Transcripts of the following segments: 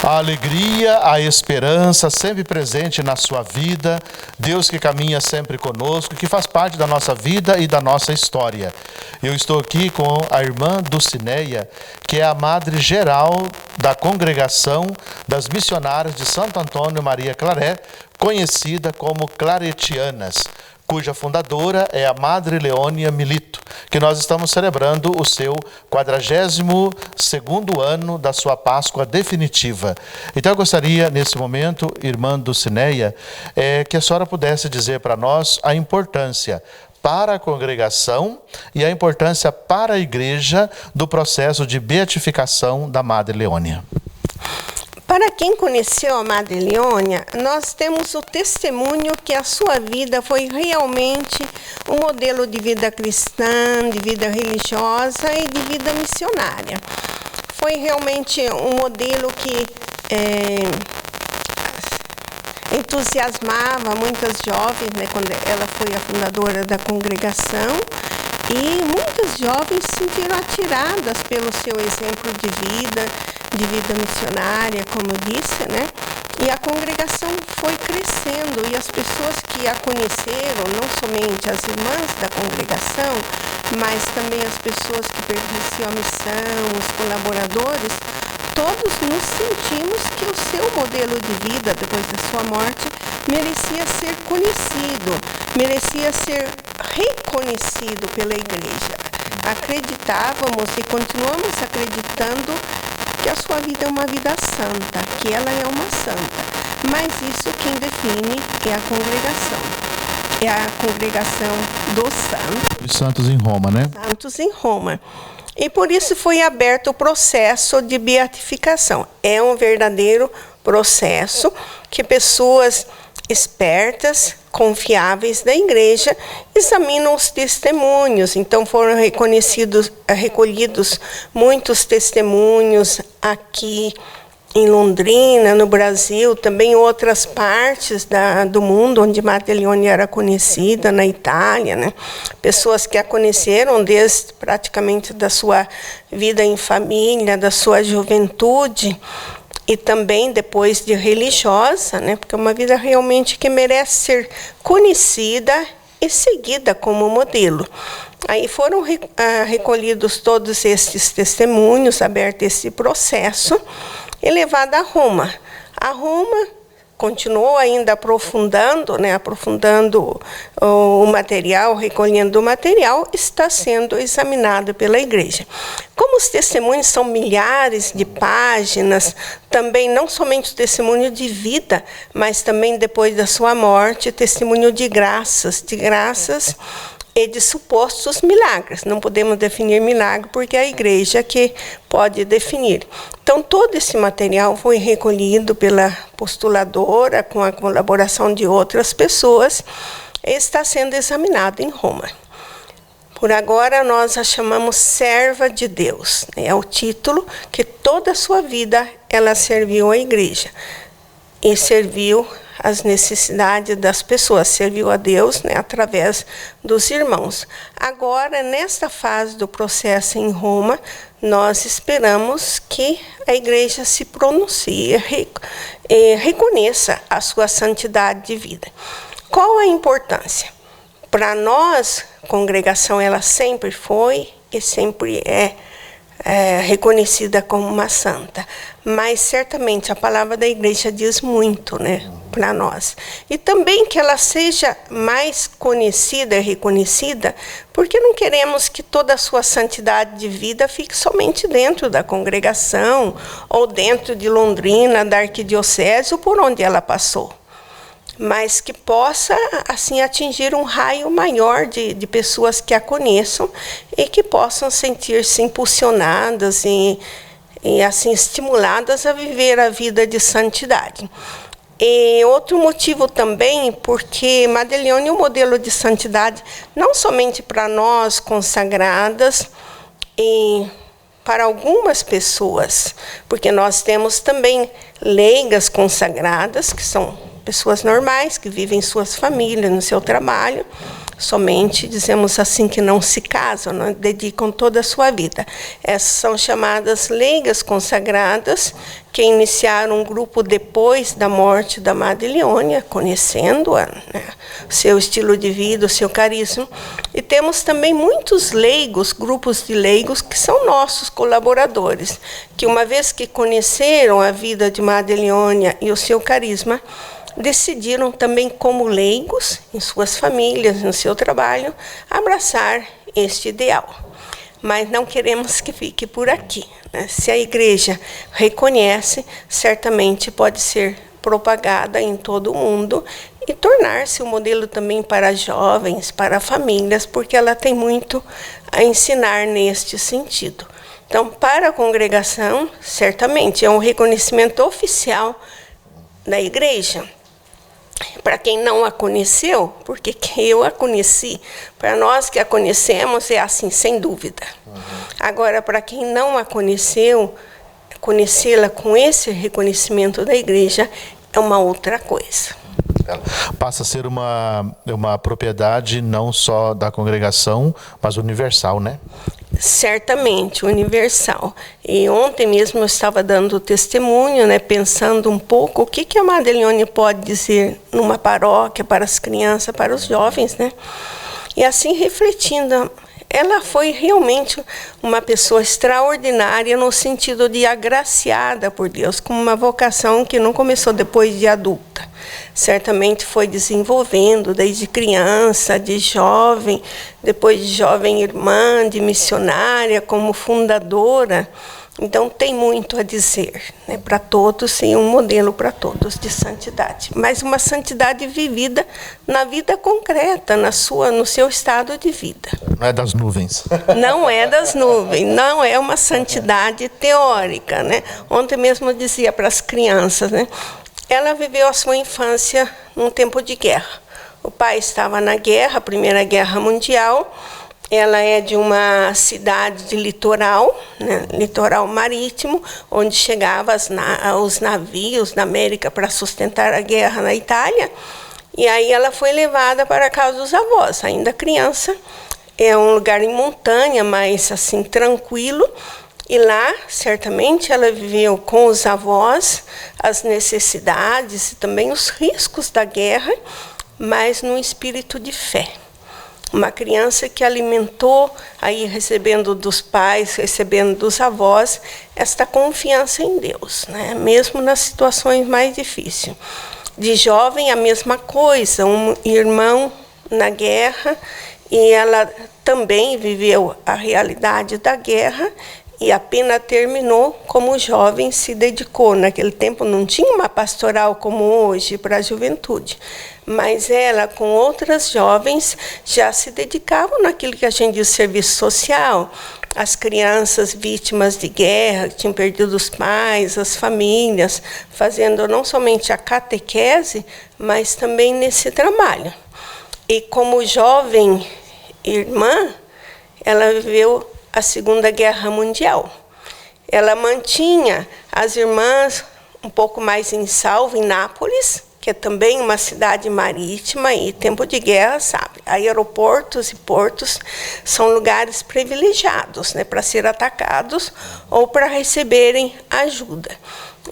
A alegria, a esperança sempre presente na sua vida, Deus que caminha sempre conosco, que faz parte da nossa vida e da nossa história. Eu estou aqui com a irmã Dulcineia, que é a madre geral da congregação das missionárias de Santo Antônio Maria Claré, conhecida como Claretianas, cuja fundadora é a Madre Leônia Milito, que nós estamos celebrando o seu 42º ano da sua Páscoa definitiva. Então eu gostaria, nesse momento, irmã Dulcineia, que a senhora pudesse dizer para nós a importância para a congregação e a importância para a igreja do processo de beatificação da Madre Leônia. Para quem conheceu a Madre Leônia, nós temos o testemunho que a sua vida foi realmente um modelo de vida cristã, de vida religiosa e de vida missionária. Foi realmente um modelo que entusiasmava muitas jovens, né, quando ela foi a fundadora da congregação. E muitas jovens se sentiram atiradas pelo seu exemplo de vida missionária, como eu disse, né? E a congregação foi crescendo e as pessoas que a conheceram, não somente as irmãs da congregação, mas também as pessoas que pertenciam à missão, os colaboradores, todos nos sentimos que o seu modelo de vida, depois da sua morte, merecia ser conhecido, merecia ser reconhecido pela igreja. Acreditávamos e continuamos acreditando que a sua vida é uma vida santa, que ela é uma santa. Mas isso quem define é a congregação. É a congregação dos santos. Os santos em Roma, né? Santos em Roma. E por isso foi aberto o processo de beatificação. É um verdadeiro processo que pessoas espertas, confiáveis da igreja, examinam os testemunhos. Então foram recolhidos muitos testemunhos aqui em Londrina, no Brasil, também em outras partes do mundo onde Madre Leônia era conhecida, na Itália, né? Pessoas que a conheceram desde praticamente da sua vida em família, da sua juventude, e também depois de religiosa, né? Porque é uma vida realmente que merece ser conhecida e seguida como modelo. Aí foram recolhidos todos esses testemunhos, aberto esse processo, e levado a Roma. A Roma continuou ainda aprofundando, né? Aprofundando o material, recolhendo o material, está sendo examinado pela igreja. Como os testemunhos são milhares de páginas, também não somente o testemunho de vida, mas também depois da sua morte, testemunho de graças e de supostos milagres. Não podemos definir milagre porque é a igreja que pode definir. Então, todo esse material foi recolhido pela postuladora, com a colaboração de outras pessoas, e está sendo examinado em Roma. Por agora, nós a chamamos serva de Deus. É o título que toda a sua vida ela serviu à igreja. E serviu as necessidades das pessoas, serviu a Deus, né, através dos irmãos. Agora, nesta fase do processo em Roma, nós esperamos que a igreja se pronuncie e reconheça a sua santidade de vida. Qual a importância? Para nós, congregação, ela sempre foi e sempre é reconhecida como uma santa, mas certamente a palavra da igreja diz muito, né, para nós. E também que ela seja mais conhecida e reconhecida, porque não queremos que toda a sua santidade de vida fique somente dentro da congregação ou dentro de Londrina, da arquidiocese, ou por onde ela passou, mas que possa, assim, atingir um raio maior de pessoas que a conheçam e que possam sentir-se impulsionadas e assim, estimuladas a viver a vida de santidade. E outro motivo também, porque Madre Leônia é um modelo de santidade, não somente para nós consagradas, e para algumas pessoas, porque nós temos também leigas consagradas, que são pessoas normais, que vivem em suas famílias, no seu trabalho, somente, dizemos assim, que não se casam, não dedicam toda a sua vida. Essas são chamadas leigas consagradas, que iniciaram um grupo depois da morte da Madre Leônia, conhecendo-a, né, seu estilo de vida, o seu carisma. E temos também muitos leigos, grupos de leigos, que são nossos colaboradores, que uma vez que conheceram a vida de Madre Leônia e o seu carisma, decidiram também, como leigos, em suas famílias, no seu trabalho, abraçar este ideal. Mas não queremos que fique por aqui, né? Se a igreja reconhece, certamente pode ser propagada em todo o mundo e tornar-se um modelo também para jovens, para famílias, porque ela tem muito a ensinar neste sentido. Então, para a congregação, certamente é um reconhecimento oficial da igreja. Para quem não a conheceu, porque eu a conheci, para nós que a conhecemos é assim, sem dúvida. Agora, para quem não a conheceu, conhecê-la com esse reconhecimento da igreja é uma outra coisa. Passa a ser uma propriedade não só da congregação, mas universal, né? Certamente, universal. E ontem mesmo eu estava dando testemunho, né, pensando um pouco o que a Madre Leônia pode dizer numa paróquia para as crianças, para os jovens, né? E assim refletindo, ela foi realmente uma pessoa extraordinária no sentido de agraciada por Deus, com uma vocação que não começou depois de adulta. Certamente foi desenvolvendo desde criança, de jovem, depois de jovem irmã, de missionária, como fundadora. Então tem muito a dizer, né, para todos, e um modelo para todos de santidade. Mas uma santidade vivida na vida concreta, no seu estado de vida. Não é das nuvens. Não é das nuvens, não é uma santidade teórica, né? Ontem mesmo eu dizia para as crianças, né? Ela viveu a sua infância num tempo de guerra. O pai estava na guerra, a Primeira Guerra Mundial. Ela é de uma cidade de litoral, né, litoral marítimo, onde chegavam os navios da América para sustentar a guerra na Itália. E aí ela foi levada para a casa dos avós, ainda criança. É um lugar em montanha, mas assim, tranquilo. E lá, certamente, ela viveu com os avós as necessidades e também os riscos da guerra, mas num espírito de fé. Uma criança que alimentou, aí recebendo dos pais, recebendo dos avós, esta confiança em Deus, né? Mesmo nas situações mais difíceis. De jovem, a mesma coisa, um irmão na guerra, e ela também viveu a realidade da guerra, e apenas terminou, como jovem se dedicou. Naquele tempo não tinha uma pastoral como hoje para a juventude, mas ela com outras jovens já se dedicavam naquilo que a gente diz serviço social, as crianças vítimas de guerra, que tinham perdido os pais, as famílias, fazendo não somente a catequese, mas também nesse trabalho. E como jovem irmã, ela viveu a Segunda Guerra Mundial. Ela mantinha as irmãs um pouco mais em salvo em Nápoles, que é também uma cidade marítima, e tempo de guerra, sabe, aeroportos e portos são lugares privilegiados, né, para ser atacados ou para receberem ajuda.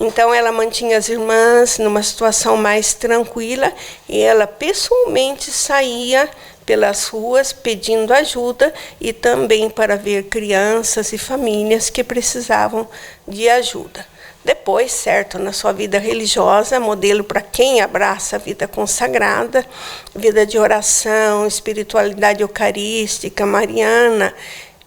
Então ela mantinha as irmãs numa situação mais tranquila, e ela pessoalmente saía pelas ruas pedindo ajuda, e também para ver crianças e famílias que precisavam de ajuda. Depois, certo, na sua vida religiosa, modelo para quem abraça a vida consagrada, vida de oração, espiritualidade eucarística, mariana.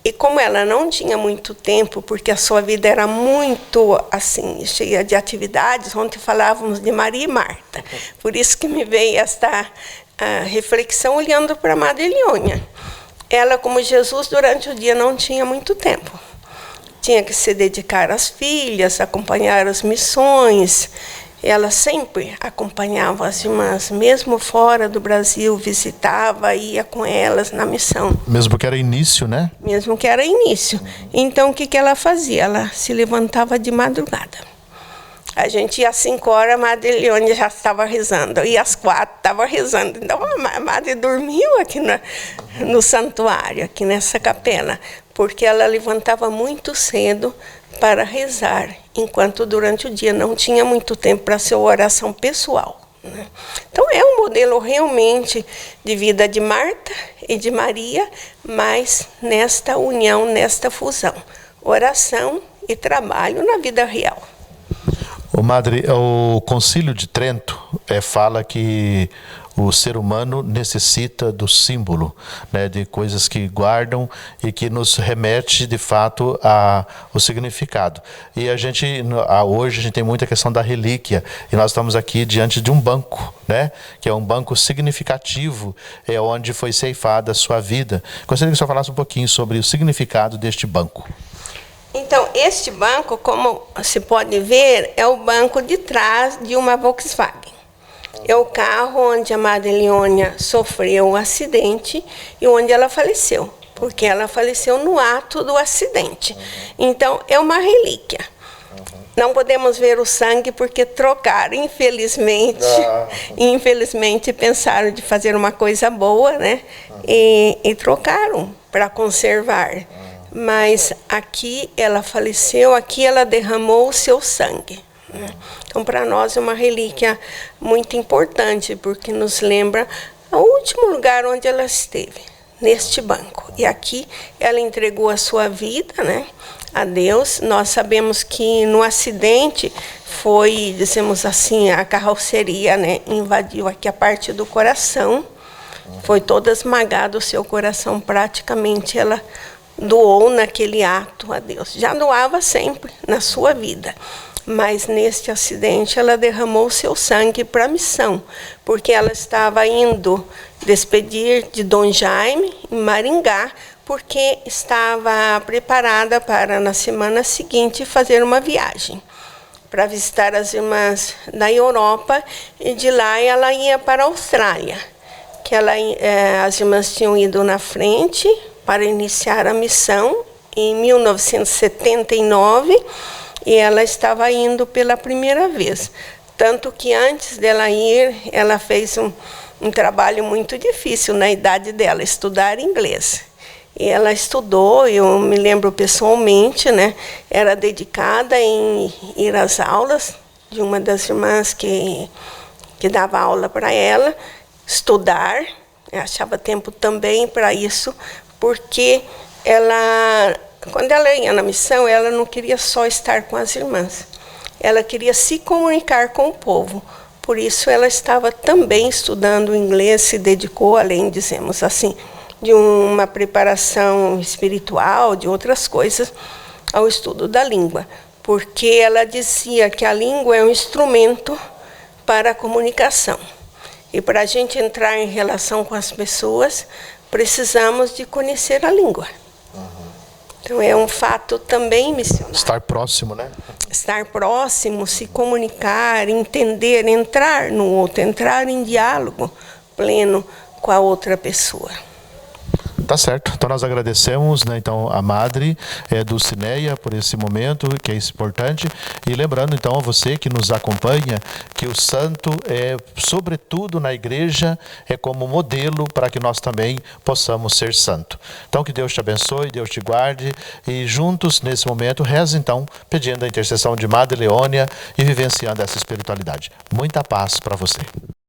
E como ela não tinha muito tempo, porque a sua vida era muito assim, cheia de atividades, ontem falávamos de Maria e Marta. Por isso que me veio esta reflexão olhando para a Madre Leônia. Ela, como Jesus, durante o dia não tinha muito tempo. Tinha que se dedicar às filhas, acompanhar as missões. Ela sempre acompanhava as irmãs, mesmo fora do Brasil, visitava, ia com elas na missão. Mesmo que era início, né? Mesmo que era início. Então, o que ela fazia? Ela se levantava de madrugada. A gente ia às 5 horas, a Madre Leônia já estava rezando. E às 4 estava rezando. Então a Madre dormiu aqui no santuário, aqui nessa capela, porque ela levantava muito cedo para rezar, enquanto durante o dia não tinha muito tempo para sua oração pessoal. Então é um modelo realmente de vida de Marta e de Maria, mas nesta união, nesta fusão, oração e trabalho na vida real. Madre, o Concílio de Trento fala que o ser humano necessita do símbolo, né, de coisas que guardam e que nos remete de fato ao significado. E hoje a gente tem muita questão da relíquia, e nós estamos aqui diante de um banco, né, que é um banco significativo, onde foi ceifada a sua vida. Gostaria que o senhor falasse um pouquinho sobre o significado deste banco. Então, este banco, como se pode ver, é o banco de trás de uma Volkswagen. É o carro onde a Madre Leônia sofreu um acidente e onde ela faleceu, porque ela faleceu no ato do acidente. Então, é uma relíquia. Não podemos ver o sangue porque trocaram, infelizmente. Infelizmente, pensaram de fazer uma coisa boa, né? E trocaram para conservar. Mas aqui ela faleceu, aqui ela derramou o seu sangue. Então, para nós é uma relíquia muito importante, porque nos lembra o último lugar onde ela esteve, neste banco. E aqui ela entregou a sua vida, né, a Deus. Nós sabemos que no acidente foi, dizemos assim, a carroceria, né, invadiu aqui a parte do coração, foi toda esmagada o seu coração, praticamente ela doou naquele ato a Deus. Já doava sempre na sua vida, mas neste acidente ela derramou o seu sangue para a missão, porque ela estava indo despedir de Dom Jaime em Maringá, porque estava preparada para, na semana seguinte, fazer uma viagem para visitar as irmãs da Europa, e de lá ela ia para a Austrália, que as irmãs tinham ido na frente para iniciar a missão em 1979, e ela estava indo pela primeira vez. Tanto que antes dela ir, ela fez um trabalho muito difícil na idade dela, estudar inglês. E ela estudou, eu me lembro pessoalmente, né? Era dedicada em ir às aulas de uma das irmãs que dava aula para ela, estudar, achava tempo também para isso, porque quando ela ia na missão, ela não queria só estar com as irmãs, ela queria se comunicar com o povo. Por isso ela estava também estudando inglês, se dedicou, além, dizemos assim, de uma preparação espiritual, de outras coisas, ao estudo da língua. Porque ela dizia que a língua é um instrumento para a comunicação. E para a gente entrar em relação com as pessoas, precisamos de conhecer a língua. Então é um fato também missionário. Estar próximo, né? Estar próximo, se comunicar, entender, entrar no outro, entrar em diálogo pleno com a outra pessoa. Tá certo. Então nós agradecemos, né, então, a Madre Dulcineia por esse momento, que é importante. E lembrando, então, a você que nos acompanha, que o santo sobretudo na igreja, é como modelo para que nós também possamos ser santo. Então, que Deus te abençoe, Deus te guarde. E juntos, nesse momento, reza, então, pedindo a intercessão de Madre Leônia e vivenciando essa espiritualidade. Muita paz para você.